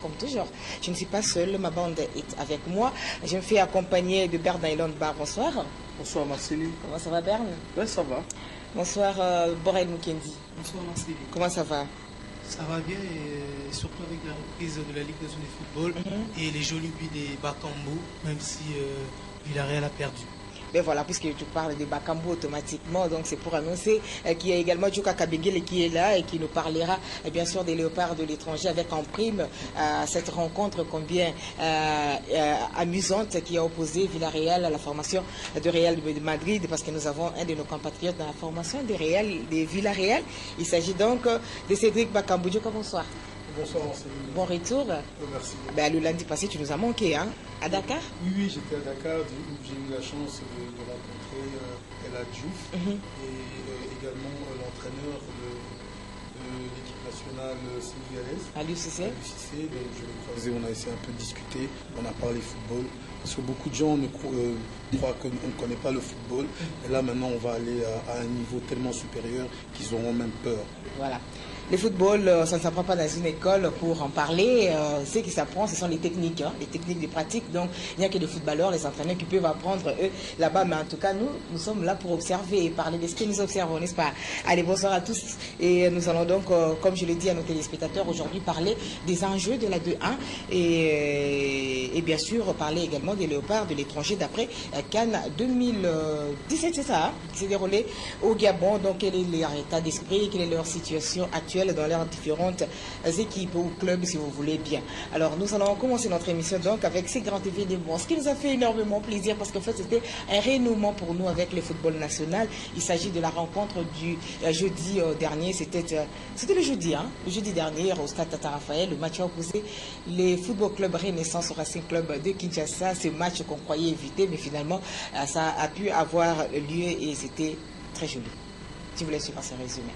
Comme toujours, je ne suis pas seule, ma bande est avec moi. Je me fais accompagner de Berne Island Bar. Bonsoir. Bonsoir Marceline. Comment ça va Berne? Ben, ça va. Bonsoir Borel Mukendi. Bonsoir Marceline. Comment ça va? Ça va bien, et surtout avec la reprise de la Ligue nationale de football et les Jeux olympiques des Bakambu, même si Villarreal a perdu. Ben voilà, puisque tu parles de Bakambu automatiquement, donc c'est pour annoncer qu'il y a également Djoka Kabengele qui est là et qui nous parlera bien sûr des léopards de l'étranger avec en prime cette rencontre combien amusante qui a opposé Villarreal à la formation de Real de Madrid, parce que nous avons un de nos compatriotes dans la formation de Villarreal. Il s'agit donc de Cédric Bakambu. Djoka, bonsoir. Bonsoir Marceline. Bon retour. Merci. Ben, le lundi passé, tu nous as manqué, hein, à Dakar? Oui, j'étais à Dakar, où j'ai eu la chance de rencontrer El Diouf et également l'entraîneur de l'équipe nationale sénégalaise. Aliou Cissé. Donc je l'ai croisé, on a essayé un peu de discuter, on a parlé football. Parce que beaucoup de gens croient qu'on ne connaît pas le football. Et là maintenant, on va aller à un niveau tellement supérieur qu'ils auront même peur. Voilà. Le football, ça ne s'apprend pas dans une école pour en parler. Ce qui s'apprend, ce sont les techniques, les techniques de pratique. Donc, il n'y a que des footballeurs, les entraîneurs qui peuvent apprendre eux là-bas. Mais en tout cas, nous sommes là pour observer et parler de ce que nous observons, n'est-ce pas? Allez, bonsoir à tous. Et nous allons donc, comme je l'ai dit à nos téléspectateurs, aujourd'hui parler des enjeux de la 2-1 et bien sûr parler également des léopards de l'étranger d'après Cannes 2017, c'est ça, qui s'est déroulé au Gabon. Donc, quel est leur état d'esprit, quelle est leur situation actuelle dans leurs différentes équipes ou clubs, si vous voulez bien. Alors, nous allons commencer notre émission donc avec ces grands événements, ce qui nous a fait énormément plaisir parce qu'en fait, c'était un renouement pour nous avec le football national. Il s'agit de la rencontre du jeudi dernier. C'était le jeudi, hein, le jeudi dernier au stade Tata Raphaël. Le match a opposé les Football Club Renaissance au Racing Club de Kinshasa. Ce match qu'on croyait éviter, mais finalement, ça a pu avoir lieu et c'était très joli. Si vous voulez suivre ce résumé.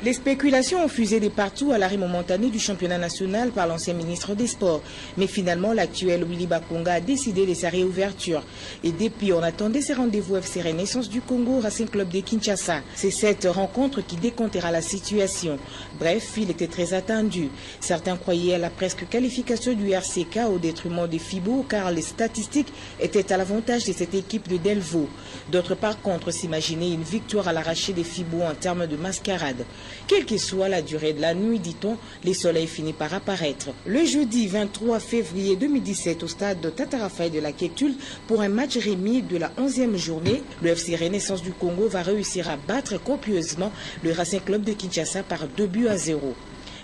Les spéculations ont fusé de partout à l'arrêt momentané du championnat national par l'ancien ministre des Sports. Mais finalement, l'actuel Willy Bakonga a décidé de sa réouverture. Et depuis, on attendait ces rendez-vous FC Renaissance du Congo, Racing Club de Kinshasa. C'est cette rencontre qui décomptera la situation. Bref, il était très attendu. Certains croyaient à la presque qualification du RCK au détriment des FIBO, car les statistiques étaient à l'avantage de cette équipe de Delvaux. D'autres, par contre, s'imaginaient une victoire à l'arraché des FIBO en termes de mascarade. Quelle que soit la durée de la nuit, dit-on, le soleil finit par apparaître. Le jeudi 23 février 2017 au stade de Tata Raphaël de la Quétule pour un match remis de la 11e journée, le FC Renaissance du Congo va réussir à battre copieusement le Racing Club de Kinshasa par 2-0.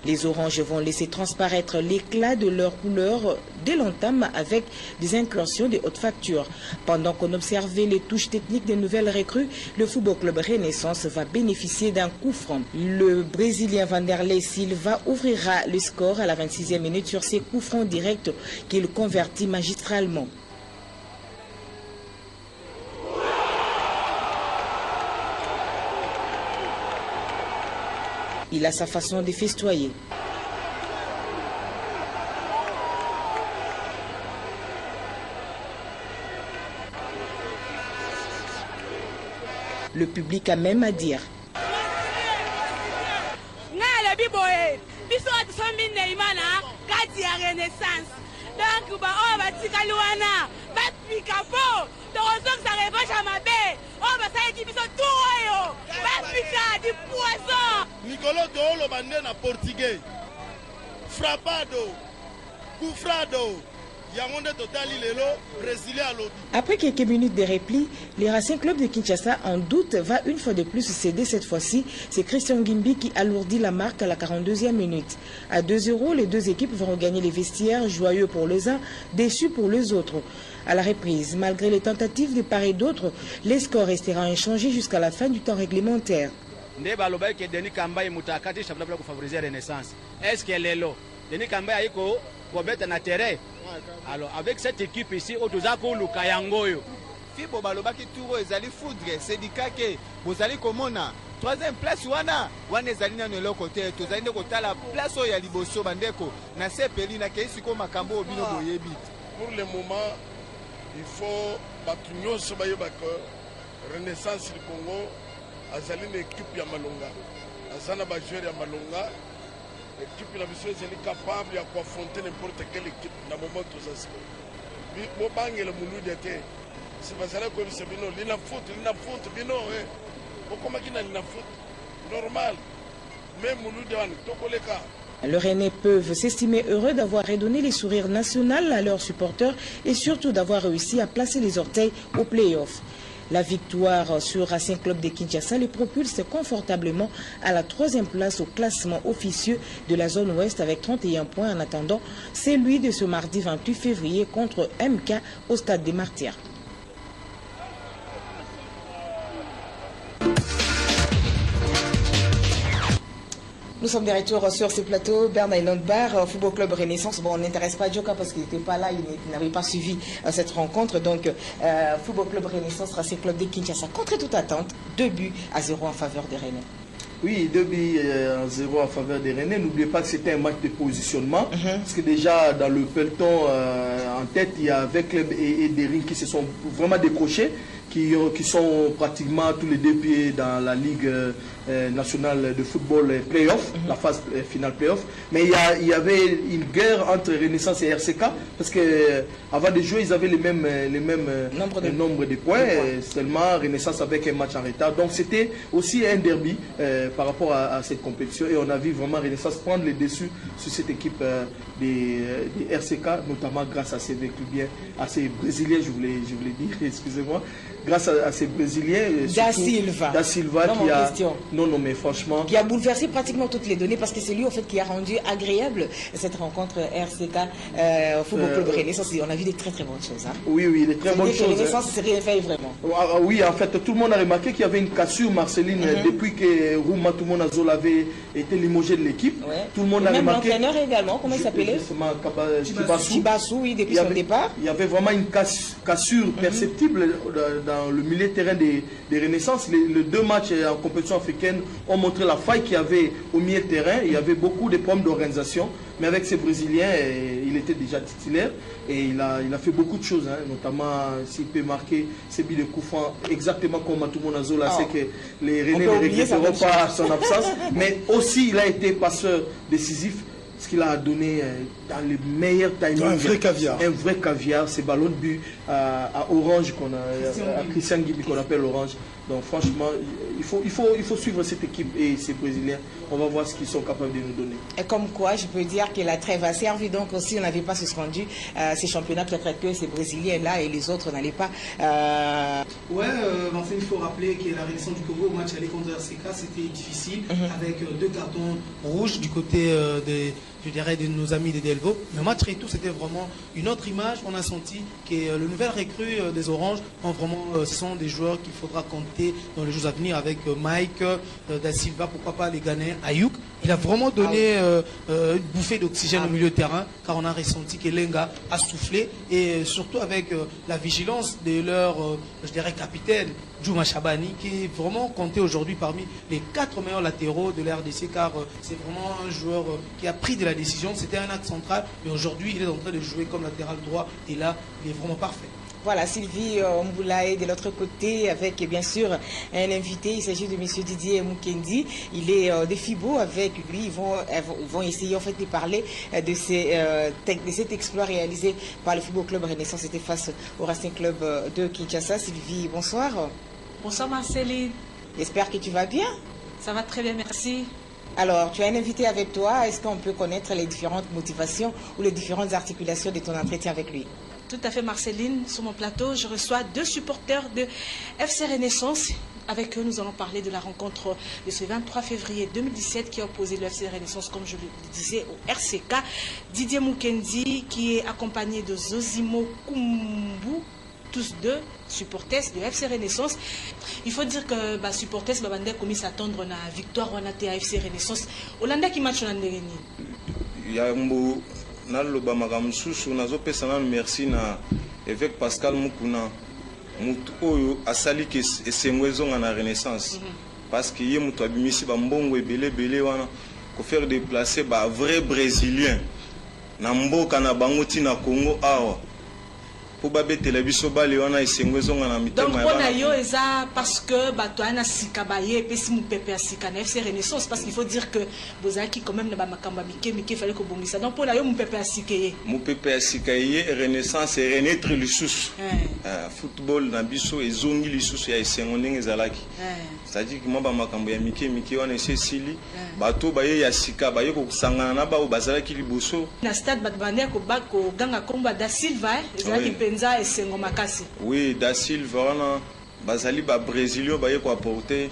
Les Oranges vont laisser transparaître l'éclat de leur couleur dès l'entame avec des incursions de haute facture. Pendant qu'on observait les touches techniques des nouvelles recrues, le Football Club Renaissance va bénéficier d'un coup franc. Le Brésilien Vanderlei Silva ouvrira le score à la 26e minute sur ses coups francs directs qu'il convertit magistralement. Il a sa façon de festoyer. Le public a même à dire. Nicolo Dolo bande na portugais. Frappado, Gufrado, Yamonde Totali Lelo, Brésilien à l'autre. Après quelques minutes de repli, le Racing Club de Kinshasa en doute va une fois de plus céder cette fois-ci. C'est Christian Gimbi qui alourdit la marque à la 42e minute. À 2-0, les deux équipes vont regagner les vestiaires, joyeux pour les uns, déçus pour les autres. À la reprise, malgré les tentatives de part et d'autre, les scores resteront inchangés jusqu'à la fin du temps réglementaire. Denis Kambaye mutakati shabla pour favoriser Renaissance. Est-ce qu'elle est là? Denis Kambaye aiko pour mettre un intérêt. Alors avec cette équipe ici, Otozako Lukayangoyo. Fibo balobaki touro ezali foudre, c'est dit que vous allez komona troisième place wana ezali na le côté tozali ndeko tala place oyo ya liboso bandeko na sepeli na keisi ko makambo obino boyebi. Pour le moment, il faut battre Renaissance du Congo azali na équipe ya malonga aza na bajoueur ya malonga équipe na biso ezali capable ya kuaffronter n'importe quelle équipe na moment toza siko bobangela muludi te si bazala koyebisa bino lina foot bino okomaki na lina foot normal même muludi wana tokoleka. Les Rennais peuvent s'estimer heureux d'avoir redonné les sourires nationaux à leurs supporters et surtout d'avoir réussi à placer les orteils au play-off. La victoire sur Racing Club de Kinshasa les propulse confortablement à la 3e place au classement officieux de la zone ouest avec 31 points en attendant celui de ce mardi 28 février contre MK au stade des Martyrs. Nous sommes de retour sur ce plateau, Bern Island Bar, Football Club Renaissance. Bon, on n'intéresse pas Joka parce qu'il n'était pas là, il n'avait pas suivi cette rencontre. Donc, Football Club Renaissance, Racing Club de Kinshasa, contre toute attente, 2-0 en faveur des Rennais. Oui, 2-0 en faveur des Rennais. N'oubliez pas que c'était un match de positionnement. Parce que déjà, dans le peloton en tête, il y avait Club et Dering qui se sont vraiment décrochés, qui sont pratiquement tous les 2 pieds dans la Ligue nationale de football play-off, la phase finale play-off. Mais il y avait une guerre entre Renaissance et RCK, parce que avant de jouer, ils avaient le même nombre de points, seulement Renaissance avec un match en retard. Donc c'était aussi un derby par rapport à cette compétition, et on a vu vraiment Renaissance prendre le dessus sur cette équipe des RCK, notamment grâce à ces véhicules, à ces Brésiliens, je voulais dire, excusez-moi, grâce à ces Brésiliens, Da Silva qui a... Non, mais franchement... Qui a bouleversé pratiquement toutes les données, parce que c'est lui en fait qui a rendu agréable cette rencontre RCK Football Club Renaissance. On a vu des très très bonnes choses. Hein. Oui, des très bonnes choses. Renaissance s'est réveillé vraiment. Oui, en fait, tout le monde a remarqué qu'il y avait une cassure, Marceline, depuis que Rouma Toumonazola avait été limogé de l'équipe. Tout le monde a remarqué... Même l'entraîneur également, comment il s'appelait? Tibassou, oui, depuis son départ. Il y avait vraiment une cassure perceptible dans le milieu de terrain des Renaissances. Les 2 matchs en compétition africaine ont montré la faille qu'il y avait au milieu de terrain. Il y avait beaucoup de problèmes d'organisation, mais avec ces Brésiliens, il était déjà titulaire et il a fait beaucoup de choses, notamment s'il peut marquer ses buts de coup franc exactement comme Matumo Nazola, c'est que les Rennais ne regretteront pas son absence, mais aussi il a été passeur décisif. Ce qu'il a donné dans les meilleurs timings. Un vrai caviar. Un vrai caviar, ces ballons de but à Orange, à Christian Gibi qu'on appelle Orange. Donc franchement, il faut suivre cette équipe et ces Brésiliens. On va voir ce qu'ils sont capables de nous donner. Et comme quoi, je peux dire que la trêve a servi. Donc aussi, on n'avait pas suspendu ces championnats, peut-être que ces Brésiliens-là et les autres n'allaient pas... Enfin, il faut rappeler que la Renaissance du Congo au match aller contre RCK, c'était difficile, avec 2 cartons rouges du côté de nos amis des Delvaux. Mais au match et tout, c'était vraiment une autre image. On a senti que le nouvel recrue des Oranges, ce sont des joueurs qu'il faudra compter dans les jours à venir avec Mike, Da Silva, pourquoi pas les Ghanéens, Ayuk. Il a vraiment donné une bouffée d'oxygène au milieu de terrain, car on a ressenti que Lenga a soufflé, et surtout avec la vigilance de leur, capitaine, Djouma Chabani, qui est vraiment compté aujourd'hui parmi les 4 meilleurs latéraux de l'RDC, car c'est vraiment un joueur qui a pris de la décision. C'était un axe central, mais aujourd'hui il est en train de jouer comme latéral droit, et là il est vraiment parfait. Voilà, Sylvie Mboulaye de l'autre côté avec bien sûr un invité. Il s'agit de M. Didier Mukendi. Il est de FIBO. Avec lui, ils vont essayer en fait de parler de cet exploit réalisé par le FIBO Club Renaissance. C'était face au Racing Club de Kinshasa. Sylvie, bonsoir. Bonsoir Marceline. J'espère que tu vas bien. Ça va très bien, merci. Alors, tu as un invité avec toi. Est-ce qu'on peut connaître les différentes motivations ou les différentes articulations de ton entretien avec lui? Tout à fait, Marceline. Sur mon plateau, je reçois 2 supporters de FC Renaissance. Avec eux, nous allons parler de la rencontre de ce 23 février 2017 qui a opposé le FC Renaissance, comme je le disais, au RCK. Didier Mukendi, qui est accompagné de Zosimo Kumbu, tous 2 supporters de FC Renaissance. Il faut dire que supporters Babandé commis s'attendre à la victoire à FC Renaissance. Hollanda qui match en Andérénie. naloba makambo susu nazopesa nanu merci na évêque Pascal Mukuna mutu oyo asali ke esengo ezonga na Renaissance parce que ye mutu abimisi bambongo ebele wana ko faire déplacer ba vrai brésilien na mboka na bango ti na Congo awa pour babetela biso bale wana esengo zonga na mitema. Donc on a yo eza parce que bato ana sikabaye pe si mupepe asika na FC Renaissance parce qu'il faut dire que bozaki quand même na ba makamba mike fallait que bongisa. Donc on a yo mupepe asikeye. Mupepe asikeye Renaissance et renaître lisusu. Football na biso ezongi lisusu ya esengo ndenge ezalaki. C'est-à-dire que moi ba makambo ya mike wana esili bato baye ya sika baye ko kusangana na ba bazalaki liboso. Na stade bato bande ko bako ganga komba da Silva ezalaki penza esengo makasi. Oui, da Silva wana bazali ba Brésilien baye ko apporter.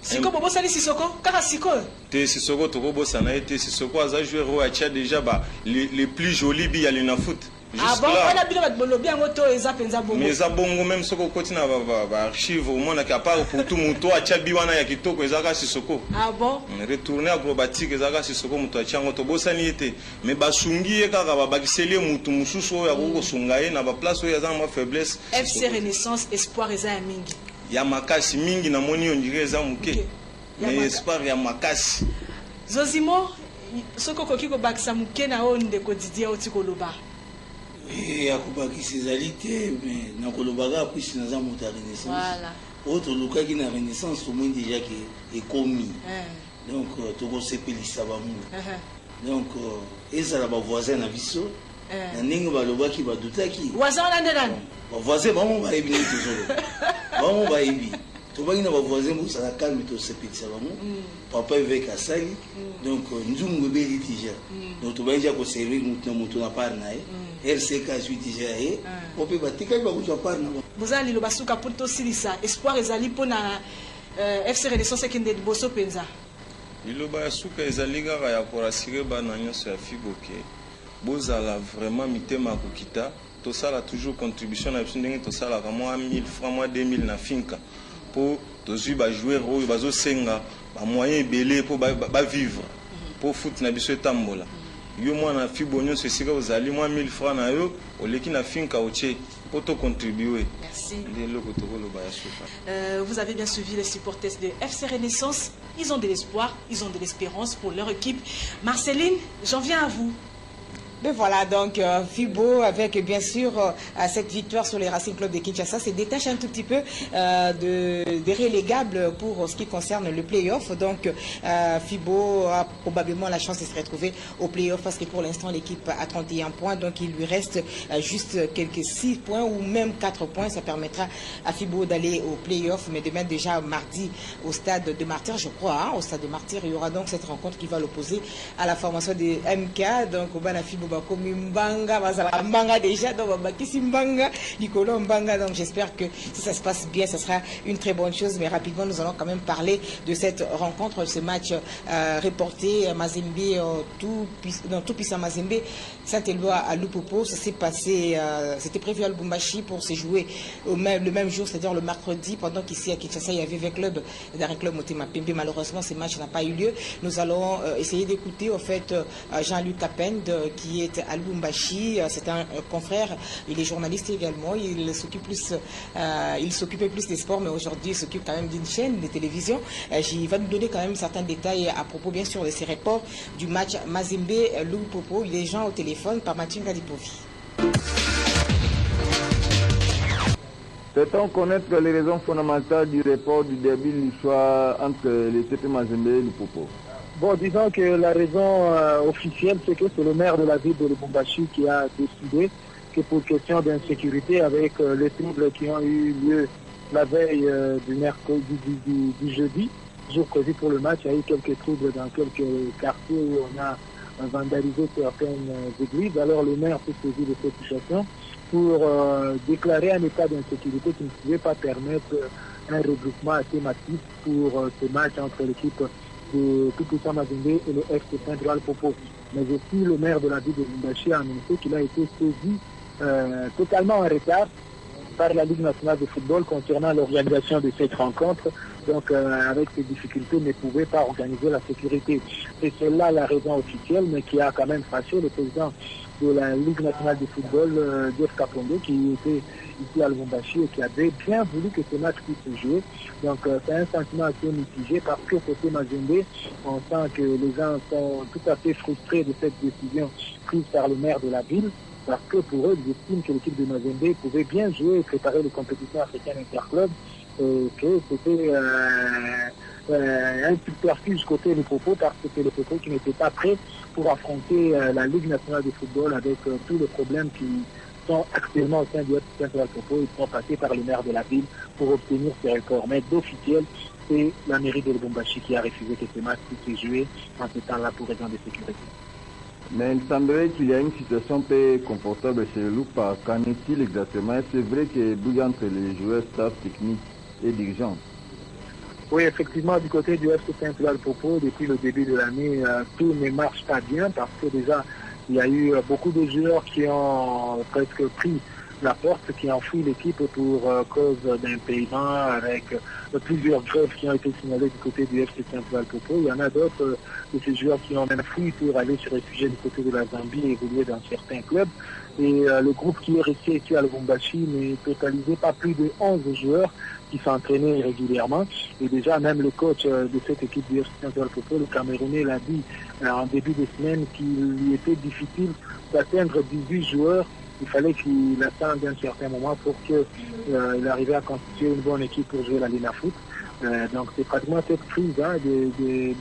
Siko bobo sali Sissoko kaka Siko. Te Sissoko to bobo sana été Sissoko aza joueur au Acha déjà ba les plus jolis bi ali na foot. Ah bon, on a bien battu bolobi en auto et ça penza bongo. Mais ça bongo même Soko continue ba archive au monde qui a pas pour tout muto Acha bi wana ya kitoko ezaka Sissoko. Ah bon? Retourner acrobatique ezaka Sissoko muto Acha ngoto bosani été mais basungi ye kaka ba bakiseli mutu mususu ya ko sunga ye na ba place ya za ma faiblesse. FC Renaissance espoir eza ya mingi. Ya makasi mingi na moni ondire eza muke. Mais espoir ya makasi. Zozimo soko koki ko bakisa muke na onde ko Didier Otikoloba. Ya kubakisa ezalité mais na kolobaga puis na za muta Renaissance. Voilà. Autre luka qui na Renaissance tout monde déjà qui est commis. Donc to ko sepelisa ba mu. Donc ezala ba voisin na biso. Na ningo balobaki badutaki. Voisin na ndana. Ba voisin ba mo ba ebi toujours. Ba mo ba ebi. To ba ina ba voisin mo ça calme to sepelisa ba mu. Papa avec asali. Donc nzungu beli déjà. Donc to ba nja ko servir mutu na par na RCK suis déjà on peut batika ba ko par na. Bozali lo basuka pour to silisa. Espoir ezali pona FC Renaissance kende boso penza. Iloba suka ezali ga ya korasire ba na nyonso ya figoke. Bozala vraiment mitema kokita to sala toujours contribution na biso ndenge to sala ka moi 1000 francs moi 2000 na finka pour to zui ba joueur oyo bazo senga ba moyen belé pour ba vivre pour foot na biso etambola yo moi na fibo nyonso esika ozali moi 1000 francs na yo oleki na finka oche pour te contribuer. Merci. Vous avez bien suivi les supporters de FC Renaissance. Ils ont de l'espoir, ils ont de l'espérance pour leur équipe. Marceline, j'en viens à vous. Mais voilà, donc Fibo, avec bien sûr cette victoire sur les Racing Club de Kinshasa, se détache un tout petit peu des relégables pour ce qui concerne le play-off. Donc Fibo a probablement la chance de se retrouver au play-off parce que pour l'instant l'équipe a 31 points. Donc il lui reste juste quelques 6 points ou même 4 points. Ça permettra à Fibo d'aller au play-off. Mais demain déjà mardi au stade de Martyr, je crois, au stade de Martyr, il y aura donc cette rencontre qui va l'opposer à la formation de MK. Donc au bas Fibo comme Mbanga, Mbanga déjà, donc Mbanga, Nicolas Mbanga. Donc j'espère que si ça se passe bien, ce sera une très bonne chose. Mais rapidement, nous allons quand même parler de cette rencontre, ce match reporté Mazembe, tout puissant Mazembe, Saint-Éloi à Lupopo. Ça s'est passé, c'était prévu à Lubumbashi pour se jouer le même jour, c'est-à-dire le mercredi, pendant qu'ici à Kinshasa, il y avait 20 clubs d'un club Motema Pembe. Malheureusement, ce match n'a pas eu lieu. Nous allons essayer d'écouter, en fait, Jean-Luc Capend, qui est à Lubumbashi. C'est un confrère, il est journaliste également. Il s'occupait plus des sports, mais aujourd'hui, il s'occupe quand même d'une chaîne de télévision. Il va nous donner quand même certains détails à propos, bien sûr, de ces reports du match Mazembe-Lupopo. Il est gens au téléphone par Mathieu Gadipovi. Peut-on connaître les raisons fondamentales du report du derby niçois entre les TP Mazembe et Lupopo? Bon, disons que la raison officielle, c'est que c'est le maire de la ville de Lubumbashi qui a décidé que pour question d'insécurité, avec les troubles qui ont eu lieu la veille du jeudi, jour prévu pour le match, il y a eu quelques troubles dans quelques quartiers où on a vandalisé certaines églises. Alors le maire s'est saisi de cette situation pour déclarer un état d'insécurité qui ne pouvait pas permettre un regroupement assez massif pour ce match entre l'équipe de Tout-Puissant Mazembe et le FC Saint-Éloi Lupopo. Mais aussi le maire de la ville de Lubumbashi a annoncé qu'il a été saisi totalement en retard par la Ligue nationale de football concernant l'organisation de cette rencontre. Donc avec ces difficultés, ne pouvait pas organiser la sécurité. C'est celle-là la raison officielle, mais qui a quand même fâché le président de la Ligue nationale de football, Jeff Kapondo, qui était ici à Lubumbashi et qui avait bien voulu que ce match puisse se jouer. Donc c'est un sentiment assez mitigé parce que côté Mazembe, on sent que les gens sont tout à fait frustrés de cette décision prise par le maire de la ville. parce que pour eux, ils estiment que l'équipe de Mazembe pouvait bien jouer et préparer les compétitions africaines interclubs, et que c'était un subterfuge côté Limpopo, parce que c'est Limpopo qui n'était pas prêt pour affronter la Ligue nationale de football avec tous les problèmes qui sont actuellement au sein du FC Limpopo. Ils sont passés par le maire de la ville pour obtenir ces records. Mais d'officiel, c'est la mairie de Lubumbashi qui a refusé que ce match puisse se jouer en ce temps-là pour raison de sécurité. Mais il semblerait qu'il y a une situation peu confortable chez Lupa. Qu'en est-il exactement? C'est vrai que bouge entre les joueurs, staff technique et dirigeants. Oui, effectivement, du côté du FC Saint-Popo, depuis le début de l'année, tout ne marche pas bien parce que déjà, il y a eu beaucoup de joueurs qui ont presque pris la porte, qui ont fui l'équipe pour cause d'un paiement, avec plusieurs grèves qui ont été signalées du côté du FC Saint-Popo. Il y en a d'autres de ces joueurs qui ont même fui pour aller se réfugier du côté de la Zambie et évoluer dans certains clubs. Et le groupe qui est resté ici à Lubumbashi ne totalisait pas plus de 11 joueurs qui s'entraînaient régulièrement. Et déjà, même le coach de cette équipe du FC Saint-Popo, le Camerounais, l'a dit en début de semaine qu'il lui était difficile d'atteindre 18 joueurs. Il fallait qu'il attende un certain moment pour qu'il arrive à constituer une bonne équipe pour jouer la Ligue Foot. Donc c'est pratiquement cette crise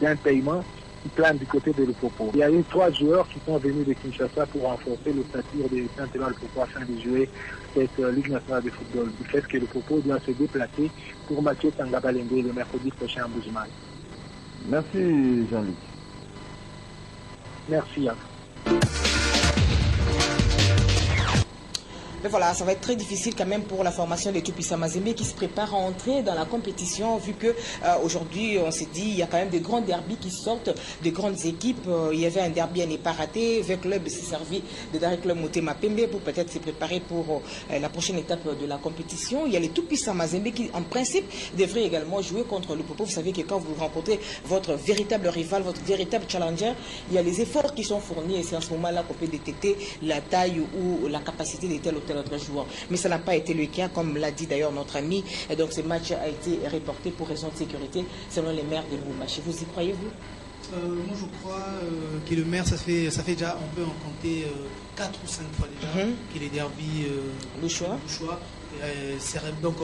d'un paiement qui plane du côté de Lupopo. Il y a eu 3 joueurs qui sont venus de Kinshasa pour renforcer le statut de Saint-Popo afin de jouer cette Ligue nationale de football. Du fait que Lupopo doit se déplacer pour Mathieu Tangabalende le mercredi prochain à Bujimal. Merci Jean-Luc. Merci. Mais voilà, ça va être très difficile quand même pour la formation des Tupisa Mazembe qui se prépare à entrer dans la compétition, vu que aujourd'hui, on s'est dit, il y a quand même des grands derbys qui sortent, des grandes équipes. Il y avait un derby à n'est pas raté. Le club s'est servi de Darek Club Motema Pembe pour peut-être se préparer pour la prochaine étape de la compétition. Il y a les Tupisa Mazembe qui, en principe, devraient également jouer contre le Popo. Vous savez que quand vous rencontrez votre véritable rival, votre véritable challenger, il y a les efforts qui sont fournis et c'est en ce moment-là qu'on peut détecter la taille ou la capacité de tel ou tel autre joueur. Mais ça n'a pas été le cas, comme l'a dit d'ailleurs notre ami. Et donc ce match a été reporté pour raison de sécurité, selon les maires de Lubumbashi. Vous y croyez-vous? Moi je crois que le maire, ça fait déjà, on peut en compter 4 ou 5 fois déjà, qu'il est derby le choix. Donc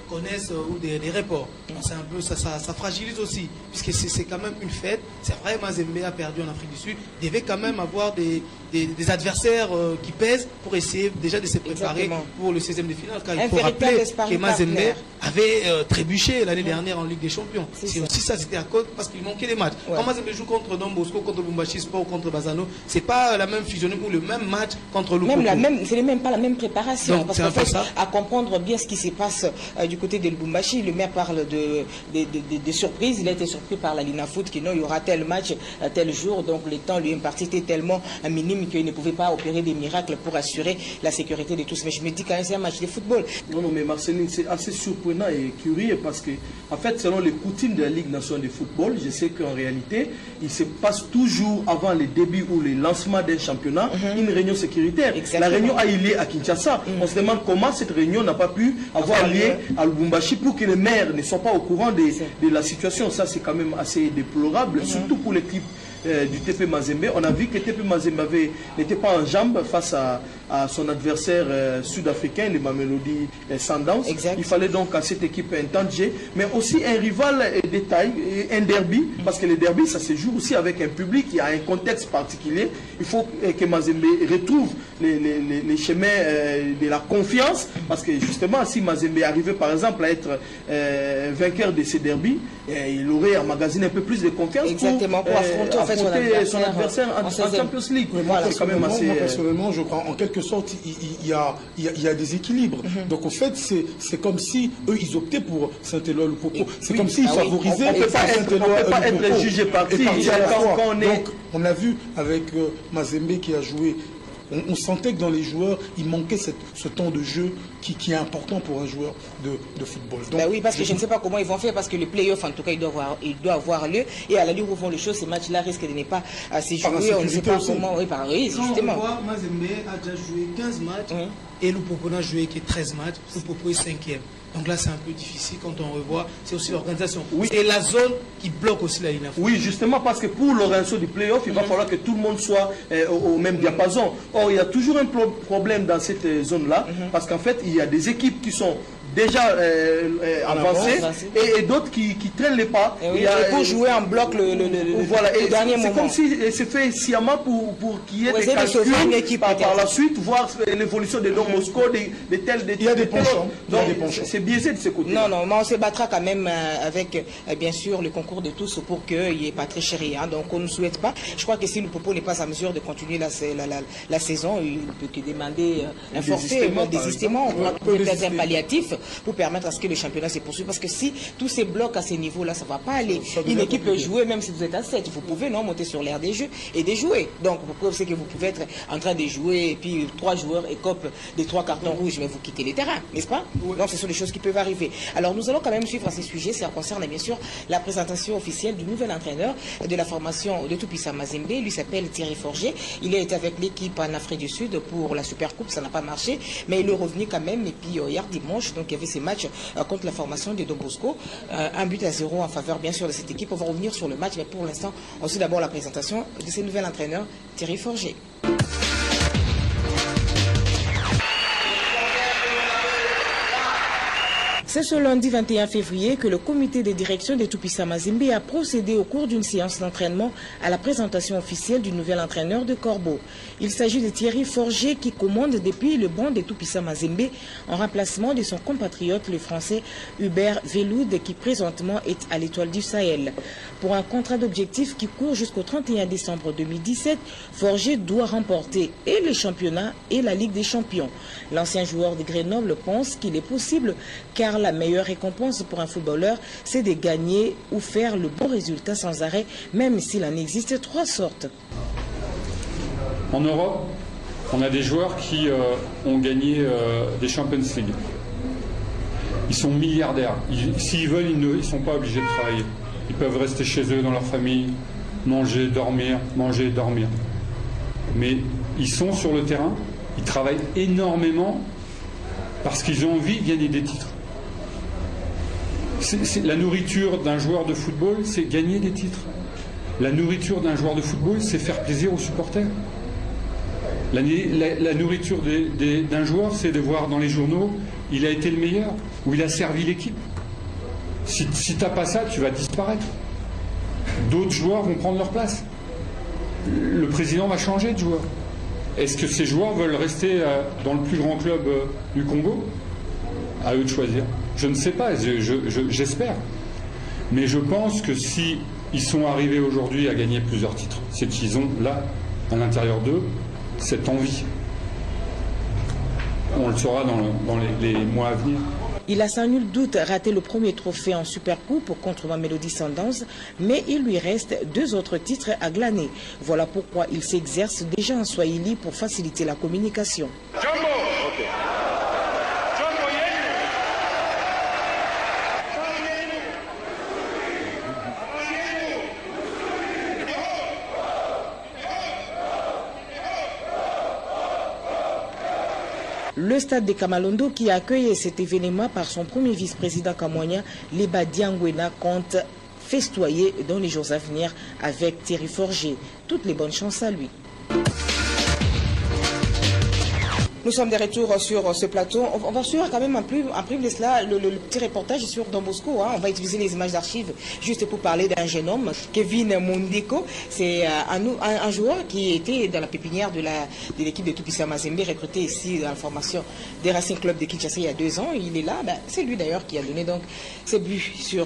connaissent ou des reports. C'est un peu ça fragilise aussi, puisque c'est quand même une fête. C'est vrai, Mazembe a perdu en Afrique du Sud. Il devait quand même avoir des adversaires qui pèsent pour essayer déjà de se préparer pour le 16e de finale. Car il faut rappeler que Mazembe avait trébuché l'année dernière en Ligue des Champions. C'est aussi ça, c'était à cause parce qu'il manquait des matchs. Quand Mazembe joue contre Don Bosco, contre Lubumbashi Sport ou contre Bazano, c'est pas la même fusionnée ou le même match contre Lupopo. C'est même pas la même préparation. Donc, parce qu'en fait, à comprendre bien ce qui se passe du côté de Lubumbashi, le maire parle de surprises. Il a été surpris par la Lina Foot qui il y aura tel match, tel jour. Donc le temps lui imparti était tellement minime qu'il ne pouvait pas opérer des miracles pour assurer la sécurité de tous. Mais je me dis quand même c'est un match de football. Non, mais Marceline, c'est assez surprenant et curieux parce que, en fait, selon les coutumes de la Ligue nationale de football, je sais qu'en réalité, il se passe toujours avant le début ou le lancement d'un championnat, une réunion sécuritaire. Exactement. La réunion a eu lieu à Kinshasa. On se demande comment cette réunion n'a pas pu avoir lieu à Lubumbashi pour que les maires ne soient pas au courant de la situation. Ça, c'est quand même assez déplorable, surtout pour l'équipe du TP Mazembe. On a vu que TP Mazembe n'était pas en jambes face à son adversaire sud-africain, les Mamelodi Sundowns. Il fallait donc à cette équipe un temps de jeu, mais aussi un rival de taille, un derby, parce que le derby, ça se joue aussi avec un public qui a un contexte particulier. Il faut que Mazembe retrouve les chemins de la confiance, parce que justement, si Mazembe arrivait par exemple à être vainqueur de ces derbys, il aurait emmagasiné un peu plus de confiance pour affronter son adversaire en Champions League. Moi, personnellement, je crois en quelque sorte il y a des équilibres. Donc en fait, c'est comme si eux ils optaient pour Saint-Éloi le Popo. C'est comme s'ils favorisaient. On ne peut pas être jugé parti. Donc on a vu avec Mazembe qui a joué. On sentait que dans les joueurs, il manquait ce temps de jeu qui est important pour un joueur de football. Donc, oui, parce que je ne sais pas comment ils vont faire, parce que le play-off, en tout cas, il doit avoir lieu. Et à l'allure où vont les choses, ces matchs-là risquent de ne pas se jouer. On ne sait pas comment. Oui, justement. On voit, Mazembe a déjà joué 15 matchs et Lupopo n'a joué que 13 matchs. Lupopo est 5e. Donc là, c'est un peu difficile quand on revoit. C'est aussi l'organisation. Oui. C'est la zone qui bloque aussi la ligne. Oui, justement, parce que pour l'organisation du play-off, il va falloir que tout le monde soit au même diapason. Or, il y a toujours un problème dans cette zone-là, parce qu'en fait, il y a des équipes qui sont déjà avancées et d'autres qui traînent les pas. Et pour jouer en bloc le dernier moment. C'est comme si c'est fait sciemment pour qu'il y ait des calculs par la suite, voir l'évolution de Don Bosco, de tels Il y a des penchants. Donc, c'est biaisé de ce côté. Non, mais on se battra quand même avec, bien sûr, le concours de tous pour qu'il n'y ait pas très chéri. Hein. Donc, on ne souhaite pas. Je crois que si le Popo n'est pas en mesure de continuer la saison, il ne peut que demander un forfait, un désistement, peut-être un palliatif pour permettre à ce que le championnat se poursuive. Parce que si tous ces blocs à ce niveau-là, ça ne va pas aller. Une équipe peut jouer, même si vous êtes à 7. Vous pouvez monter sur l'air des jeux et de jouer. Donc, vous pouvez, c'est que vous pouvez être en train de jouer et puis 3 joueurs écopent des 3 cartons rouges, mais vous quittez les terrains, n'est-ce pas? Donc, ce sont des choses qui peuvent arriver. Alors, nous allons quand même suivre à ces sujets. Ça concerne bien sûr la présentation officielle du nouvel entraîneur de la formation de Tupisa Mazembe. Il s'appelle Thierry Forger. Il est avec l'équipe en Afrique du Sud pour la Super Coupe. Ça n'a pas marché, mais il est revenu quand même. Et puis, hier dimanche, donc, il y avait ces matchs contre la formation de Don Bosco. 1-0 en faveur, bien sûr, de cette équipe. On va revenir sur le match, mais pour l'instant, on suit d'abord la présentation de ce nouvel entraîneur, Thierry Forger. C'est ce lundi 21 février que le comité de direction de Tupisa Mazembe a procédé au cours d'une séance d'entraînement à la présentation officielle du nouvel entraîneur de Corbeau. Il s'agit de Thierry Forger qui commande depuis le banc de Tupisa Mazembe en remplacement de son compatriote le français Hubert Veloud qui présentement est à l'Étoile du Sahel. Pour un contrat d'objectif qui court jusqu'au 31 décembre 2017, Forger doit remporter et le championnat et la Ligue des Champions. L'ancien joueur de Grenoble pense qu'il est possible car la meilleure récompense pour un footballeur, c'est de gagner ou faire le bon résultat sans arrêt, même s'il en existe 3 sortes. En Europe, on a des joueurs qui ont gagné des Champions League. Ils sont milliardaires. S'ils veulent, ils ne sont pas obligés de travailler. Ils peuvent rester chez eux, dans leur famille, manger, dormir. Mais ils sont sur le terrain, ils travaillent énormément parce qu'ils ont envie de gagner des titres. La nourriture d'un joueur de football, c'est gagner des titres. La nourriture d'un joueur de football, c'est faire plaisir aux supporters. La nourriture d'un joueur, c'est de voir dans les journaux, il a été le meilleur, ou il a servi l'équipe. Si tu n'as pas ça, tu vas disparaître. D'autres joueurs vont prendre leur place. Le président va changer de joueur. Est-ce que ces joueurs veulent rester dans le plus grand club du Congo? À eux de choisir. Je ne sais pas, j'espère. Mais je pense que si ils sont arrivés aujourd'hui à gagner plusieurs titres, c'est qu'ils ont là, à l'intérieur d'eux, cette envie. On le saura dans les mois à venir. Il a sans nul doute raté le premier trophée en Super Coupe contre Mamelodi Sundowns, mais il lui reste 2 autres titres à glaner. Voilà pourquoi il s'exerce déjà en Swahili pour faciliter la communication. Jumbo. Okay. Le stade de Kamalondo qui accueille cet événement par son premier vice-président Kamwanya, Leba Diangwena, compte festoyer dans les jours à venir avec Thierry Forger. Toutes les bonnes chances à lui. Nous sommes de retour sur ce plateau. On va suivre quand même en prime de cela le petit reportage sur Don Bosco. Hein. On va utiliser les images d'archives juste pour parler d'un jeune homme, Kevin Mondeko. C'est un joueur qui était dans la pépinière de l'équipe de Tupisa Mazembe, recruté ici dans la formation des Racing Club de Kinshasa il y a 2 ans. Il est là. C'est lui d'ailleurs qui a donné donc ses buts sur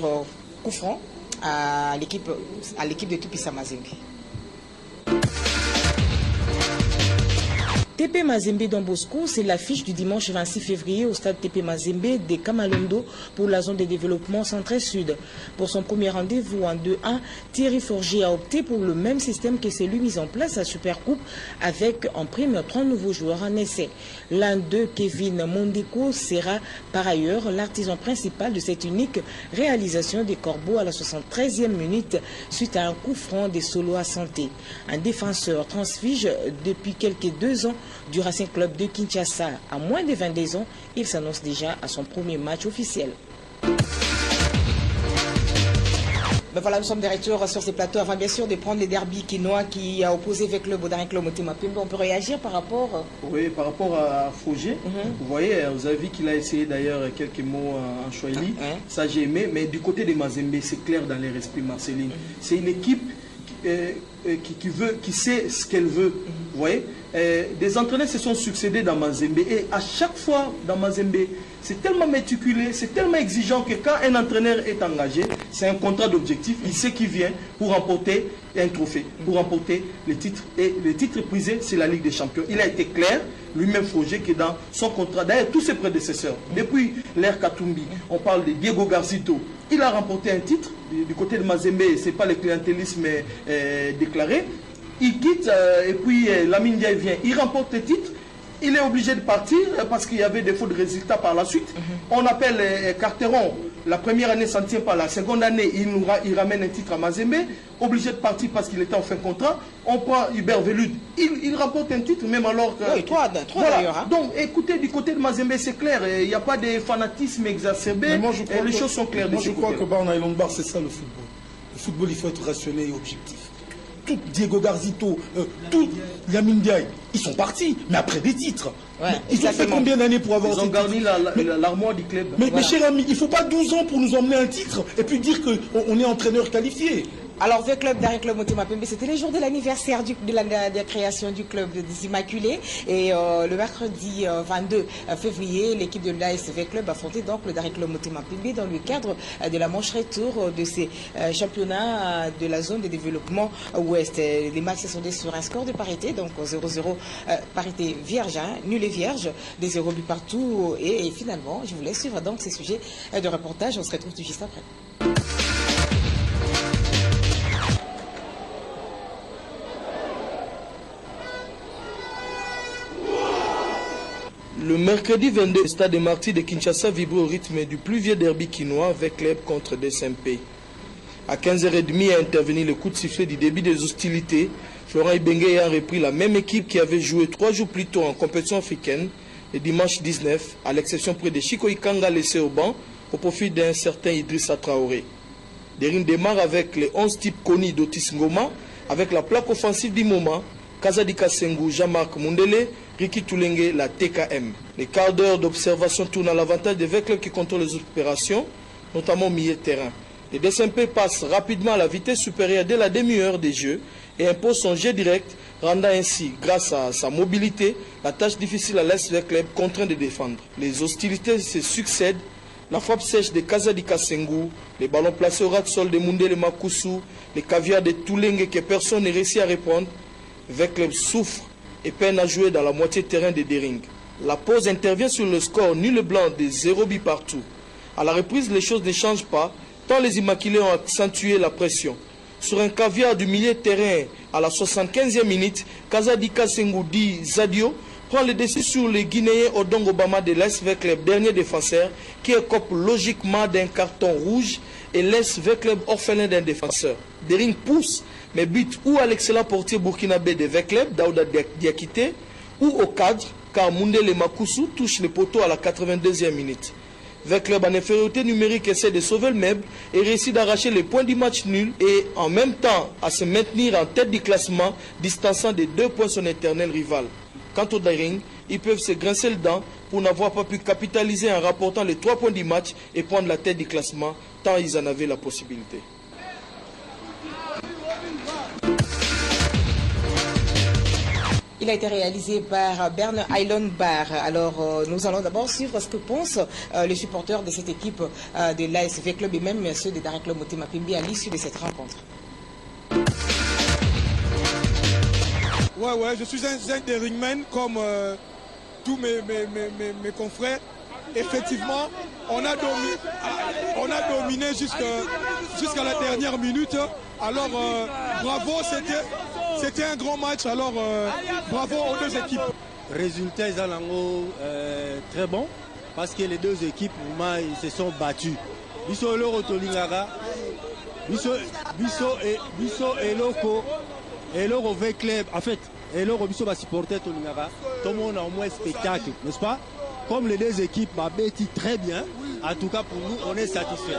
coup franc à l'équipe de Tupisa Mazembe. TP Mazembe Don Bosco, c'est l'affiche du dimanche 26 février au stade TP Mazembe de Kamalondo pour la zone de développement centre-sud. Pour son premier rendez-vous en 2-1, Thierry Forger a opté pour le même système que celui mis en place à Super Coupe avec en prime 3 nouveaux joueurs en essai. L'un d'eux, Kevin Mondeko, sera par ailleurs l'artisan principal de cette unique réalisation des Corbeaux à la 73e minute suite à un coup franc des Solo à Santé. Un défenseur transfige depuis quelques 2 ans du Racing Club de Kinshasa. À moins de 22 ans, il s'annonce déjà à son premier match officiel. Ben voilà, nous sommes des retours sur ces plateaux avant bien sûr de prendre les derbys quinois qui a opposé avec le Daring Club Motema Pembe. On peut réagir par rapport... Oui, par rapport à Fauger. Vous voyez, vous avez vu qu'il a essayé d'ailleurs quelques mots en Chouaili. Ça j'ai aimé, mais du côté de Mazembe, c'est clair dans les esprits, Marceline. C'est une équipe qui sait ce qu'elle veut. Vous voyez, des entraîneurs se sont succédés dans Mazembe et à chaque fois dans Mazembe, c'est tellement méticuleux, c'est tellement exigeant que quand un entraîneur est engagé, c'est un contrat d'objectif, il sait qu'il vient pour remporter un trophée, pour remporter les titres. Et le titre prisé, c'est la Ligue des Champions. Il a été clair, lui-même Fauger, que dans son contrat, d'ailleurs tous ses prédécesseurs, depuis l'ère Katumbi, on parle de Diego Garcito, il a remporté un titre. Du côté de Mazembe, ce n'est pas le clientélisme déclaré. Il quitte et puis Lamine Ndiaye vient, il remporte le titre. Il est obligé de partir parce qu'il y avait des faux de résultats par la suite. On appelle Carteron, la première année s'en tient pas, la seconde année il ramène un titre à Mazembe, obligé de partir parce qu'il était en fin de contrat. On prend Hubert Velud, il remporte un titre même alors que... Oui, trois voilà. d'ailleurs. Hein. Donc écoutez, du côté de Mazembe c'est clair, il n'y a pas de fanatisme exacerbé, et les choses sont claires. Moi je crois que Barna Island Bar c'est ça le football. Le football il faut être rationnel et objectif. Tout Diego Garzito, tout Lamine Ndiaye, ils sont partis, mais après des titres. Ouais, ils ont fait combien d'années pour avoir ils ont garni l'armoire du club. Mais mes chers amis, il ne faut pas 12 ans pour nous emmener un titre et puis dire qu'on est entraîneur qualifié. Alors, le club Daring Club Motema Pembe, c'était les jours de l'anniversaire de la création du club des Immaculés. Et le mercredi 22 février, l'équipe de l'ASV Club affrontait donc le Daring Club Motema Pembe dans le cadre de la manche retour de ces championnats de la zone de développement ouest. Les matchs se sont décidés sur un score de parité, donc 0-0 parité vierge, hein, nul et vierge, des 0 buts partout. Et finalement, je vous laisse suivre donc ces sujets de reportage. On se retrouve tout juste après. Le mercredi 22, le stade des Martyrs de Kinshasa vibre au rythme du plus vieux derby quinois avec club contre DSMP. À 15h30 a intervenu le coup de sifflet du début des hostilités. Florent Ibenge a repris la même équipe qui avait joué 3 jours plus tôt en compétition africaine, le dimanche 19, à l'exception près de Chico Ikanga laissé au banc au profit d'un certain Idrissa Traoré. Derine démarre avec les 11 types connus d'Otis Ngoma, avec la plaque offensive du moment, Kazadika Sengu, Jean-Marc Mundele, Riki Toulenge, la TKM. Les quarts d'heure d'observation tournent à l'avantage des clubs qui contrôlent les opérations, notamment au milieu de terrain. Le DSMP passe rapidement à la vitesse supérieure dès la demi-heure des jeux et impose son jet direct, rendant ainsi, grâce à sa mobilité, la tâche difficile à l'ASV Club contraint de défendre. Les hostilités se succèdent, la frappe sèche de Kazadika Sengu, les ballons placés au ras de sol de Mundele Makusu, les caviars de Toulenge que personne ne réussit à répondre. Le club souffre et peine à jouer dans la moitié de terrain de Dering. La pause intervient sur le score nul blanc de 0 but partout. À la reprise, les choses ne changent pas, tant les Immaculés ont accentué la pression. Sur un caviar du milieu de terrain à la 75e minute, Kazadika Sengoudi Zadio prend le dessus sur les Guinéens Odong Obama de l'ASV Club, dernier défenseur, qui écope logiquement d'un carton rouge et laisse V Club orphelin d'un défenseur. Dering pousse, mais bute ou à l'excellent portier burkinabé de V Club, Daouda Diakité, ou au cadre, car Mundele Makusu touche le poteau à la 82e minute. V Club en infériorité numérique essaie de sauver le meuble et réussit d'arracher les points du match nul et en même temps à se maintenir en tête du classement, distançant de 2 points son éternel rival. Quant au Daring, ils peuvent se grincer le dent pour n'avoir pas pu capitaliser en rapportant les 3 points du match et prendre la tête du classement, tant ils en avaient la possibilité. Il a été réalisé par Bern Island Bar. Alors, nous allons d'abord suivre ce que pensent les supporters de cette équipe de l'ASV Club et même ceux de Daring Club Motema Pembe à l'issue de cette rencontre. Ouais, je suis un Deringman comme tous mes confrères. Effectivement, on a dominé jusqu'à la dernière minute. Alors, bravo, c'était un grand match. Alors, bravo aux deux équipes. Résultat, très bon parce que les deux équipes, ils se sont battus. Bisso Loro Tolingara, Bisso et Loko et Loro V Club. En fait, Et le Robiso va supporter tout le monde a au moins spectacle, n'est-ce pas? Comme les deux équipes bêti très bien, en tout cas pour nous, on est satisfait.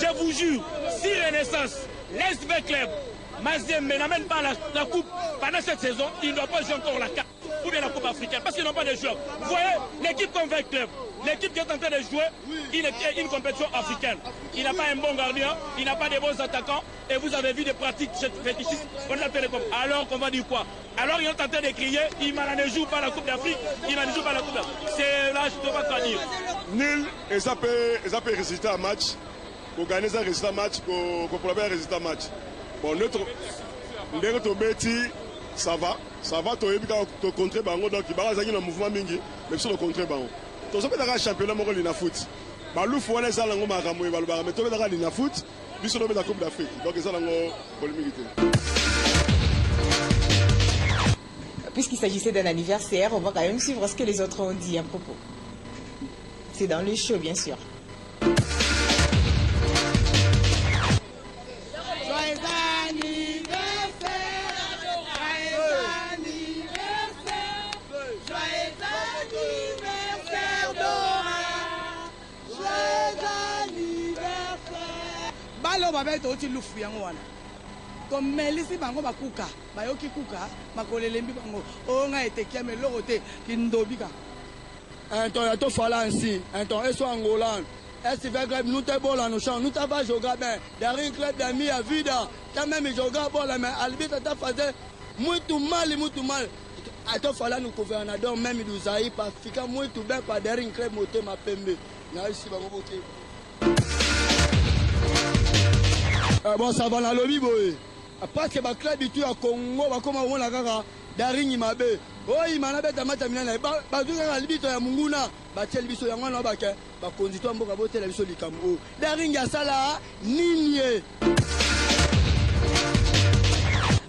Je vous jure, si Renaissance, l'SV Club, Mazembe n'amène pas la coupe pendant cette saison, il ne doit pas jouer encore la carte ou bien la coupe africaine parce qu'ils n'ont pas de joueurs. Vous voyez, l'équipe comme V Club, l'équipe qui est en train de jouer une compétition africaine. Il n'a pas un bon gardien, il n'a pas de bons attaquants et vous avez vu des pratiques fétichistes on a télécom. Alors qu'on va dire quoi? Alors ils sont en train de crier, il ne joue pas la Coupe d'Afrique, il ne joue pas la Coupe d'Afrique. C'est là, je ne peux pas te dire. Nul, et ça peut résister à match. Pour gagner ça, résister à match, pour pouvoir résister à match. Bon, notre bêti, ça va, tu as contré Bango, donc il va y un mouvement mingi, mais sur le contré Bango. Tu as fait un championnat mondial in foot. Balou faut aller ça lango maramou, mais tu as fait un foot, puis sur la Coupe d'Afrique. Donc ça lango polémique. Puisqu'il s'agissait d'un anniversaire, on va quand même suivre ce que les autres ont dit à propos. C'est dans le show, bien sûr. Babette oti lufu yango wana comme melisi bango bakuka bayoki kuka makolelembi bango onga etekia meloko te kindobika Anton to fala ainsi Anton eso angolan est vrai nous te bola nous chant nous ta va jouer bien derrière club d'amis à vida ta même jouer bola mais albita ta faisait muito mal ato fala nous gouverneur même nous aïe pas fika muito bien pas derrière club motema pembe na ici bango boké. Bon, ça va dans le lobby, boy. Parce que le club du à Congo va comme on a gaga daringi mabe. Oh, il m'a la bête à matamina. Bah, tu as l'habitude à Munguna. Bah, tu as l'habitude à Mwana Baka. Bah, conduis-toi à Mboka Bote, l'habitude du Cambo. Daringi à Sala, Nigne.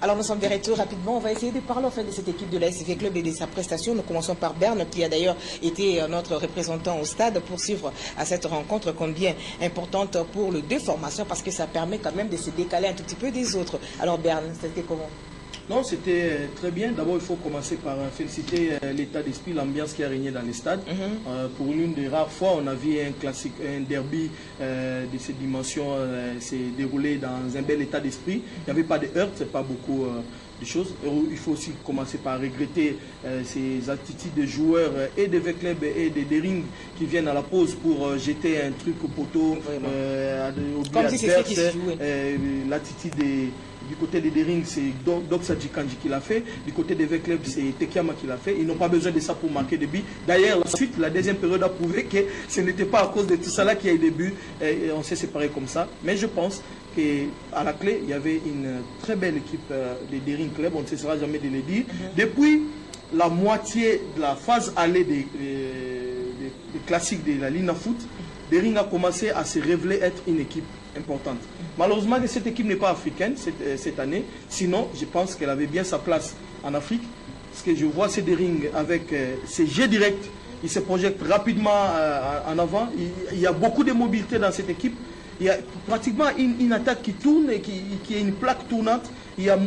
Alors nous sommes de retour rapidement. On va essayer de parler en fait de cette équipe de la SFV Club et de sa prestation. Nous commençons par Berne qui a d'ailleurs été notre représentant au stade pour suivre à cette rencontre combien importante pour le déformation parce que ça permet quand même de se décaler un tout petit peu des autres. Alors Berne, c'était comment? Non, c'était très bien. D'abord, il faut commencer par féliciter l'état d'esprit, l'ambiance qui a régné dans les stades. Pour l'une des rares fois, on a vu un classique, un derby de ces dimensions s'est déroulé dans un bel état d'esprit. Il n'y avait pas de heurts, pas beaucoup de choses. Il faut aussi commencer par regretter ces attitudes de joueurs et des V-Club et des Dering qui viennent à la pause pour jeter un truc au poteau. Comme si c'est ce qui se jouait. L'attitude du côté des Dering, c'est Doxa Djikanji qui l'a fait. Du côté des V-Club, c'est Tekiama qui l'a fait. Ils n'ont pas besoin de ça pour marquer des buts. D'ailleurs, la deuxième période a prouvé que ce n'était pas à cause de tout ça là qu'il y a eu des buts. Et on s'est séparés comme ça. Mais je pense qu'à la clé, il y avait une très belle équipe des Dering Club. On ne cessera jamais de le dire. Depuis la moitié de la phase allée des classiques de la Ligue de foot, Dering a commencé à se révéler être une équipe importante. Malheureusement, cette équipe n'est pas africaine cette année. Sinon, je pense qu'elle avait bien sa place en Afrique. Parce que je vois ces Dering avec ses jets directs. Il se projette rapidement en avant. Il y a beaucoup de mobilité dans cette équipe. Il y a pratiquement une attaque qui tourne et qui est une plaque tournante. Il y a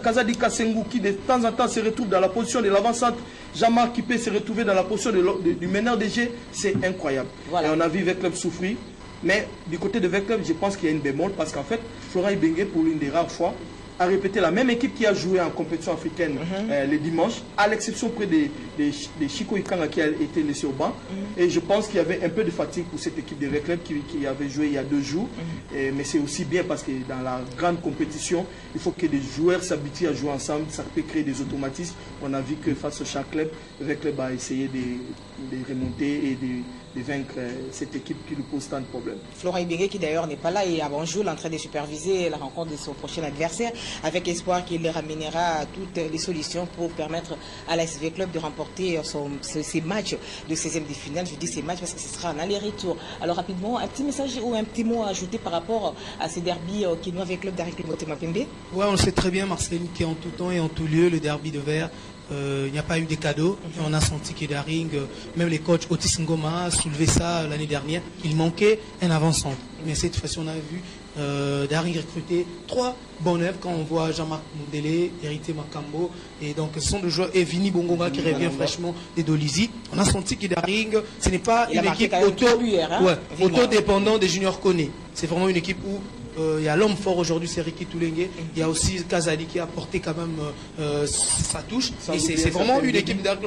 Kazadi Kasengu qui de temps en temps se retrouve dans la position de l'avant-centre. Jean-Marc qui peut se retrouver dans la position du meneur de jeu. C'est incroyable. Voilà. Et on a vu V-Club souffrir. Mais du côté de V-Club, je pense qu'il y a une bémol parce qu'en fait, Florent Ibenge, pour l'une des rares fois, a répété la même équipe qui a joué en compétition africaine les dimanches, à l'exception près des Chico Ikanga qui a été laissé au banc. Et je pense qu'il y avait un peu de fatigue pour cette équipe de V-Club qui avait joué il y a 2 jours. Mais c'est aussi bien parce que dans la grande compétition, il faut que des joueurs s'habituent à jouer ensemble. Ça peut créer des automatismes. On a vu que face à chaque club, V-Club a essayé de remonter et de vaincre cette équipe qui lui pose tant de problèmes. Florent Ibenge qui d'ailleurs n'est pas là et avant jour en train de superviser la rencontre de son prochain adversaire avec espoir qu'il ramènera toutes les solutions pour permettre à la SV Club de remporter ces matchs de 16e de finale. Je dis ces matchs parce que ce sera un aller-retour. Alors rapidement, un petit message ou un petit mot à ajouter par rapport à ces derbys qui nous avec le club d'Arik Motema Pembe. Ouais, on le sait très bien, Marcel, qui en tout temps et en tout lieu, le derby de Vert. Il n'y a pas eu de cadeaux. Et on a senti que Daring, même les coachs Otis Ngoma a soulevé ça l'année dernière. Il manquait un avant-centre. Mais cette fois-ci, on a vu Daring recruté 3 bons neufs quand on voit Jean-Marc Moudélé, Héritier Makambo, et donc ce sont des joueurs, et Vini Bongonga qui revient fraîchement des Dolizy. On a senti que Daring, ce n'est pas une équipe auto-dépendante des juniors Koné. C'est vraiment une équipe où il y a l'homme fort aujourd'hui, c'est Ricky Toulengue. Il y a aussi Kazali qui a apporté quand même sa touche. Et c'est vraiment une équipe d'Arc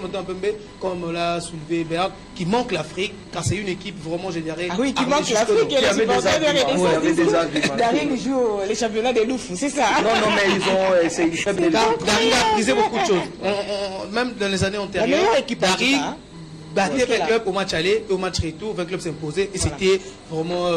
comme l'a soulevé Béat, qui manque l'Afrique, car c'est une équipe vraiment, je dirais. Ah oui, qui manque l'Afrique. Il y avait des arguments. Daring joue les championnats des Loufs, c'est ça? Non, mais ils ont essayé de faire des. Daring a brisé beaucoup de choses. Même dans les années antérieures, Daring battait le club au match aller et au match retour, le club s'imposait et c'était vraiment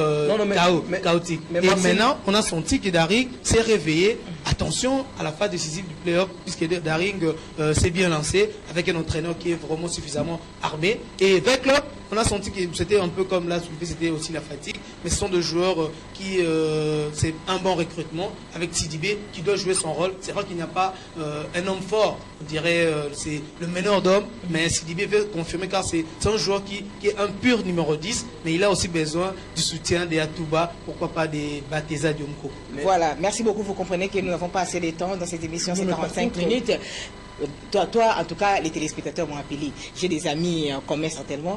chaotique. Et maintenant, on a senti que Daring s'est réveillé. Attention à la phase décisive du play-off, puisque Daring s'est bien lancé avec un entraîneur qui est vraiment suffisamment armé. Et avec club, on a senti que c'était un peu comme là, c'était aussi la fatigue. Mais ce sont des joueurs qui, c'est un bon recrutement avec Sidibé qui doit jouer son rôle. C'est vrai qu'il n'y a pas un homme fort, on dirait c'est le meneur d'hommes, mais Sidibé veut confirmer car c'est un joueur qui est un pur numéro 10, mais il a aussi besoin du soutien des Atouba, pourquoi pas des Bateza Diomko. Voilà, merci beaucoup. Vous comprenez que nous n'avons pas assez de temps dans cette émission, c'est 45 minutes. Toi, en tout cas, les téléspectateurs m'ont appelé. J'ai des amis communs certainement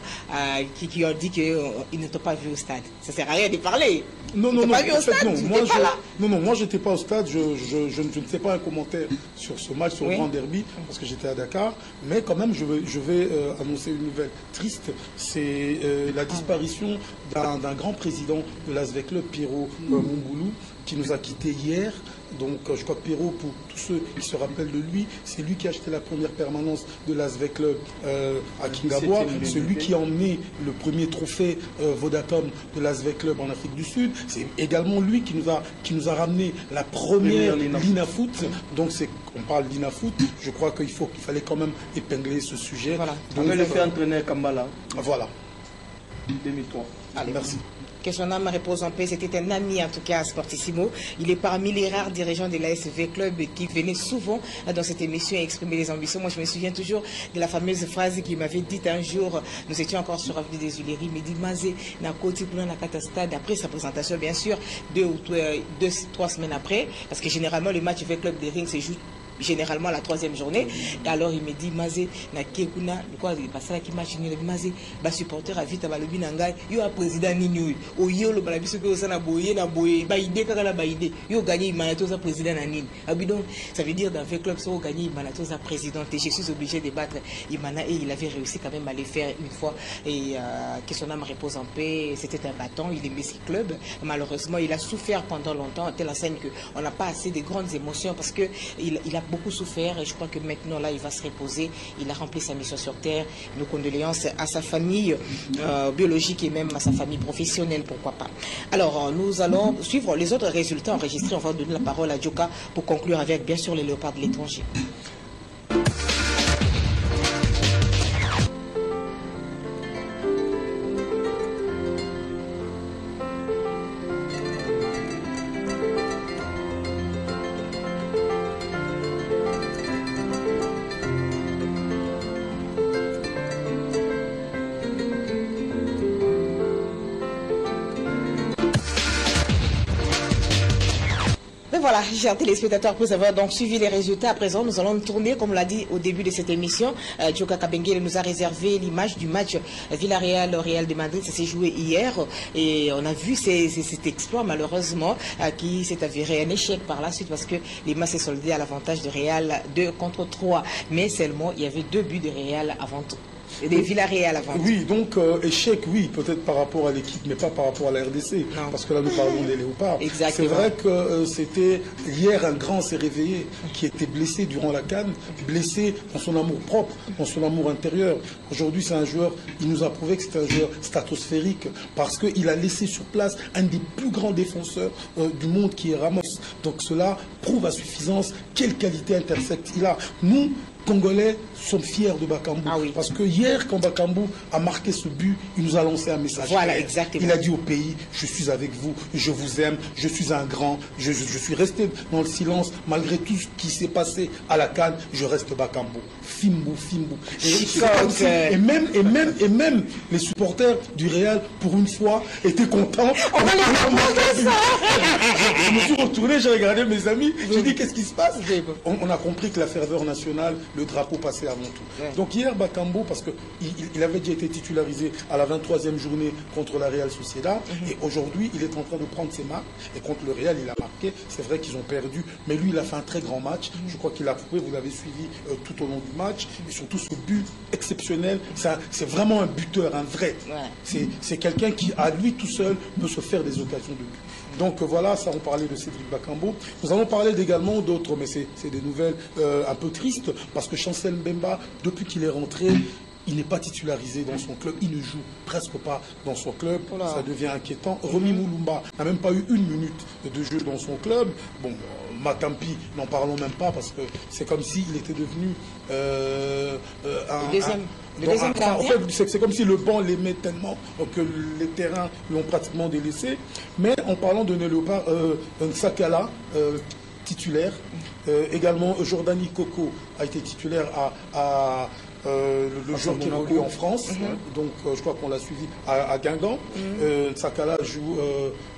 qui ont dit qu'ils ne t'ont pas vu au stade. Ça ne sert à rien de parler. Non, moi je n'étais pas au stade. Je ne fais pas un commentaire sur ce match, sur le Grand Derby, parce que j'étais à Dakar. Mais quand même, je vais annoncer une nouvelle triste. C'est la disparition d'un grand président de l'ASV Club, Pierrot Mumboulou, qui nous a quittés hier. Donc je crois que Pierrot, pour tous ceux qui se rappellent de lui, c'est lui qui a acheté la première permanence de l'ASV Club à Kingabois, celui qui a emmené le premier trophée Vodacom de l'ASV Club en Afrique du Sud. C'est également lui qui nous a ramené la première Linafoot. Donc on parle d'Inafoot, je crois qu'il fallait quand même épingler ce sujet. Voilà. Donc, on le fait entraîner à Kambala. Voilà. 2003. Allez, merci. Que son âme repose en paix, c'était un ami en tout cas à Sportissimo. Il est parmi les rares dirigeants de l'ASV Club qui venaient souvent dans cette émission exprimer les ambitions. Moi je me souviens toujours de la fameuse phrase qu'il m'avait dite un jour, nous étions encore sur Avenue des Huileries, il m'a dit Mazé, na côté pour la Catastade, après sa présentation bien sûr, 2-3 semaines après, parce que généralement le match avec Club des Rings se joue généralement la 3e journée. Et alors il me dit Mazé na kekuna quoi pasala ki match ni Mazé ba supporter a vite ba lobi nanga yo a président nini o yo lo ba biso ko sana boye na boye ba idée kaka la ba idée yo gagner manato za président na nini abidon ça veut dire dans le club so gagner manato za président et je suis obligé de battre Imana et il avait réussi quand même à le faire une fois et que son âme repose en paix. C'était un battant, il aimait ses clubs. Malheureusement il a souffert pendant longtemps à telle enseigne qu'on n'a pas assez de grandes émotions parce que il a beaucoup souffert et je crois que maintenant là il va se reposer. Il a rempli sa mission sur terre. Nos condoléances à sa famille biologique et même à sa famille professionnelle, pourquoi pas. Alors nous allons suivre les autres résultats enregistrés. On va donner la parole à Djoka pour conclure avec bien sûr les Léopards de l'étranger. Voilà, chers téléspectateurs, pour avoir donc suivi les résultats, à présent, nous allons tourner, comme on l'a dit au début de cette émission. Djoka Kabengele nous a réservé l'image du match Villarreal-Real de Madrid. Ça s'est joué hier et on a vu cet exploit, malheureusement, qui s'est avéré un échec par la suite parce que les matchs s'est soldé à l'avantage de Real 2-3. Mais seulement, il y avait 2 buts de Real avant tout. Et des Villarreal avant. Oui, donc échec, oui, peut-être par rapport à l'équipe, mais pas par rapport à la RDC. Non. Parce que là, nous parlons des Léopards. C'est vrai que c'était hier un grand s'est réveillé qui était blessé durant la CAN, blessé dans son amour propre, dans son amour intérieur. Aujourd'hui, c'est un joueur, il nous a prouvé que c'est un joueur stratosphérique parce qu'il a laissé sur place un des plus grands défenseurs du monde qui est Ramos. Donc cela prouve à suffisance quelle qualité intersecte il a. Nous, Congolais sont fiers de Bakambu. Parce que hier, quand Bakambu a marqué ce but, il nous a lancé un message. Voilà, exactement. Il a dit au pays, je suis avec vous, je vous aime, je suis un grand, je suis resté dans le silence, malgré tout ce qui s'est passé à la CAN, je reste Bakambu. Fimbu, Fimbu. Et même les supporters du Real, pour une fois, étaient contents. On va les faire ça. Je me suis retourné, j'ai regardé mes amis, j'ai dit, qu'est-ce qui se passe? On a compris que la ferveur nationale, le drapeau passait avant tout. Donc hier, Bakambu, parce qu'il avait déjà été titularisé à la 23e journée contre la Real Sociedad, et aujourd'hui, il est en train de prendre ses marques, et contre le Real, il a marqué. C'est vrai qu'ils ont perdu, mais lui, il a fait un très grand match. Je crois qu'il a prouvé, vous l'avez suivi tout au long du match, et surtout ce but exceptionnel. C'est vraiment un buteur, un vrai. C'est quelqu'un qui, à lui tout seul, peut se faire des occasions de but. Donc voilà, ça on parlait de Cédric Bakambu. Nous allons parler également d'autres, mais c'est des nouvelles un peu tristes, parce que Chancel Mbemba, depuis qu'il est rentré, il n'est pas titularisé dans son club, il ne joue presque pas dans son club, ça devient inquiétant. Remy Moulumba n'a même pas eu 1 minute de jeu dans son club. Bon, Matampi, n'en parlons même pas, parce que c'est comme s'il était devenu en fait, c'est comme si le banc l'aimait tellement que les terrains l'ont pratiquement délaissé. Mais en parlant de Léopard, Nsakala, titulaire, également Jordani Koko a été titulaire à le joueur qui évolue en France, donc je crois qu'on l'a suivi à Guingamp. Nsakala joue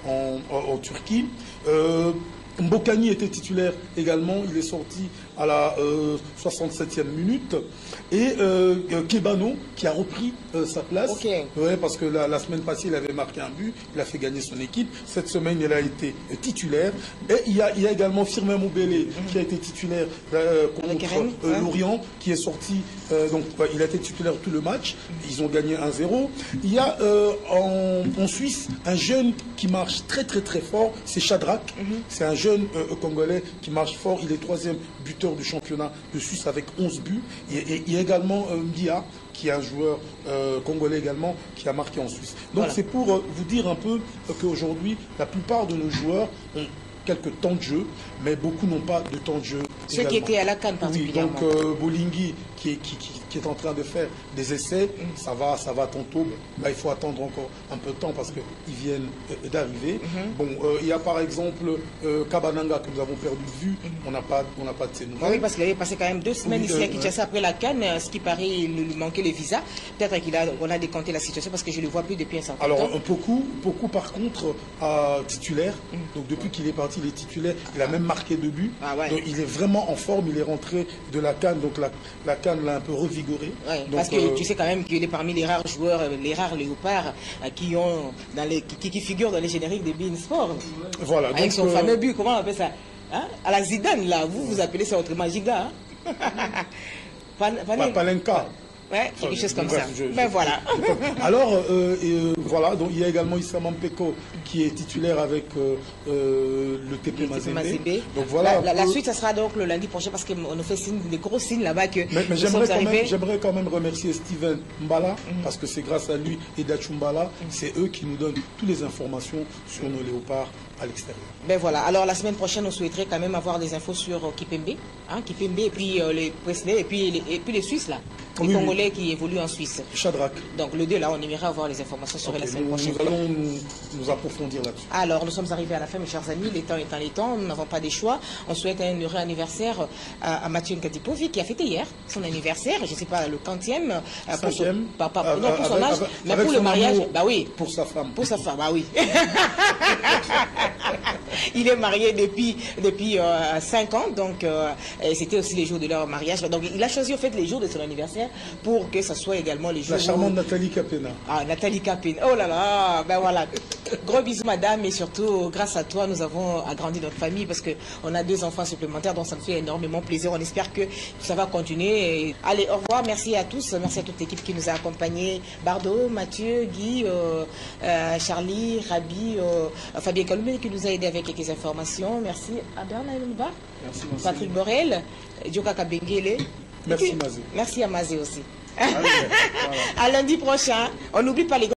en Turquie. Mbokani était titulaire également, il est sorti à la 67e minute. Et Kebano qui a repris sa place, parce que la semaine passée il avait marqué un but, il a fait gagner son équipe. Cette semaine il a été titulaire. Et il y a également Firmin Moubele qui a été titulaire contre Lorient, qui est sorti, donc il a été titulaire tout le match, ils ont gagné 1-0. Il y a en Suisse un jeune qui marche très fort, c'est Shadrach, c'est un jeune Congolais qui marche fort, il est 3e buteur du championnat de Suisse avec 11 buts. Et il y a également Ndia, qui est un joueur congolais également, qui a marqué en Suisse. Donc c'est pour vous dire un peu qu'aujourd'hui, la plupart de nos joueurs ont quelques temps de jeu, mais beaucoup n'ont pas de temps de jeu. Ceux qui étaient à la CAN particulièrement. Oui, donc Bolingui qui est en train de faire des essais, ça va tantôt. Là, il faut attendre encore un peu de temps parce qu'ils viennent d'arriver. Bon, il y a par exemple Kabananga que nous avons perdu de vue. On n'a pas de ces nouvelles. Oui, parce qu'il avait passé quand même 2 semaines ici à Kinshasa après la CAN, ce qui paraît, il lui manquait les visas. Peut-être qu'on a décanté la situation parce que je ne le vois plus depuis un certain temps. Alors, beaucoup par contre, titulaire. Donc depuis qu'il est parti, il est titulaire. Il a même marqué 2 buts. Donc il est vraiment en forme. Il est rentré de la CAN. Donc la CAN l'a un peu revigoré. Donc, parce que tu sais quand même qu'il est parmi les rares joueurs, les rares léopards qui figurent dans les génériques de beIN Sport. Voilà. Avec son fameux but, comment on appelle ça, hein? À la Zidane, là. Vous appelez ça autrement Giga. Palenka. Ouais, quelque chose comme ça. Ben voilà. Alors, voilà, donc il y a également Issa Mampeko qui est titulaire avec le TP Mazembe. Donc voilà. La suite, ça sera donc le lundi prochain parce qu'on nous fait des gros signes là-bas que mais j'aimerais quand même remercier Steven Mbala parce que c'est grâce à lui et Dachumbala, c'est eux qui nous donnent toutes les informations sur nos léopards à l'extérieur. Ben voilà. Alors la semaine prochaine, on souhaiterait quand même avoir des infos sur Kipembe, Kipembe et puis les Presley et puis les Suisses là. Les Congolais qui évoluent en Suisse. Shadrach. Donc le 2 là, on ira avoir les informations sur la semaine prochaine. Nous allons nous approfondir là-dessus. Alors nous sommes arrivés à la fin, mes chers amis. Les temps étant les temps, nous n'avons pas des choix. On souhaite un heureux anniversaire à Mathieu Nkadipovi qui a fêté hier son anniversaire. Je ne sais pas le quantième. Pour son âge, mais pour le mariage. Bah oui. Pour sa femme. Pour sa femme, bah oui. Il est marié depuis 5 ans, donc c'était aussi les jours de leur mariage. Donc il a choisi en fait les jours de son anniversaire pour que ça soit également les jours. La charmante Nathalie Capena. Ah, Nathalie Capena. Oh là là, ben voilà. Gros bisous madame, et surtout grâce à toi nous avons agrandi notre famille parce qu'on a 2 enfants supplémentaires, donc ça me fait énormément plaisir. On espère que ça va continuer. Et allez, au revoir, merci à tous, merci à toute l'équipe qui nous a accompagnés. Bardo, Mathieu, Guy, Charlie, Rabi, Fabien Kalumé qui nous a aidé avec quelques informations. Merci à Bernard Lumba, Patrick Borel, Dioka Kabengele. Merci Mazé. Merci à Mazé aussi. À lundi prochain. On n'oublie pas les